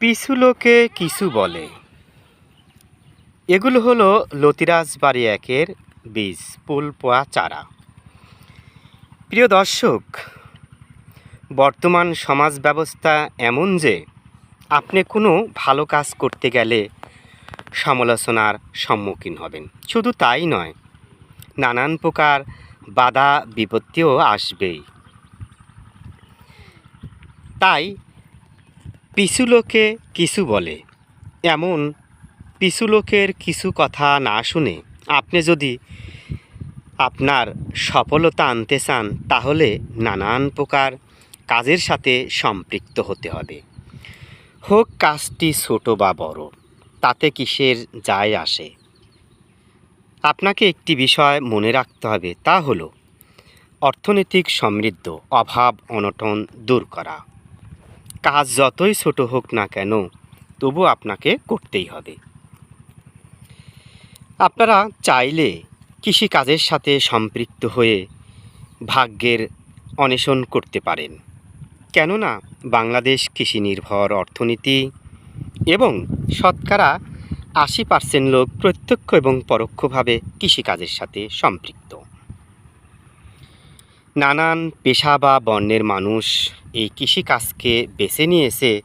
পিছু লোকে কিছু বলে। এগুলো হলো লতিরাজ বাড়ি একের বীজ ফুল পোয়া চারা। প্রিয় দর্শক, বর্তমান সমাজ ব্যবস্থা এমন যে আপনি কোনো ভালো কাজ করতে গেলে সমালোচনার সম্মুখীন হবেন। শুধু তাই নয়, নানান প্রকার বাধা বিপত্তিও আসবেই। তাই পিছু লোকে কিছু বলে, এমন পিছু লোকের কিছু কথা না শুনে আপনি যদি আপনার সফলতা আনতে চান, তাহলে নানান প্রকার কাজের সাথে সম্পৃক্ত হতে হবে। হোক কাজটি ছোট বা বড়, তাতে কিসের যায় আসে। আপনাকে একটি বিষয় মনে রাখতে হবে, তা হলো অর্থনৈতিক সমৃদ্ধ, অভাব অনটন দূর করা। কাজ যতই ছোট হোক না কেন, তবু আপনাকে করতেই হবে। আপনারা চাইলে কৃষিকাজের সাথে সম্পৃক্ত হয়ে ভাগ্যের অন্বেষণ করতে পারেন। কেননা বাংলাদেশ কৃষি নির্ভর অর্থনীতি এবং শতকরা ৮০% লোক প্রত্যক্ষ এবং পরোক্ষভাবে কৃষিকাজের সাথে সম্পৃক্ত। নানান পেশা বা বর্ণের মানুষ এই কৃষিকাজকে বেছে নিয়েছে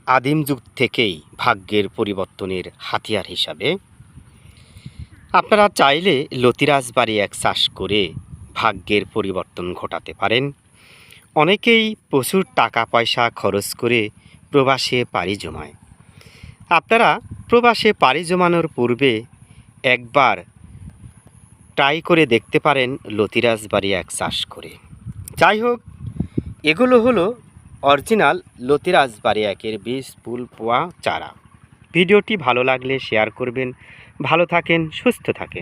আদিম যুগ থেকেই ভাগ্যের পরিবর্তনের হাতিয়ার হিসাবে। আপনারা চাইলে লতিরাজ বাড়ি এক চাষ করে ভাগ্যের পরিবর্তন ঘটাতে পারেন। অনেকেই প্রচুর টাকা পয়সা খরচ করে প্রবাসে পাড়ি জমায়। আপনারা প্রবাসে পাড়ি জমানোর পূর্বে একবার ট্রাই করে দেখতে পারেন লতিরাজ বাড়ি এক চাষ করে। যাই হোক, এগুলো হলো অরিজিনাল লতিরাজ বাড়ি একের বীজ ফুল পোয়া চারা। ভিডিওটি ভালো লাগলে শেয়ার করবেন। ভালো থাকেন, সুস্থ থাকেন।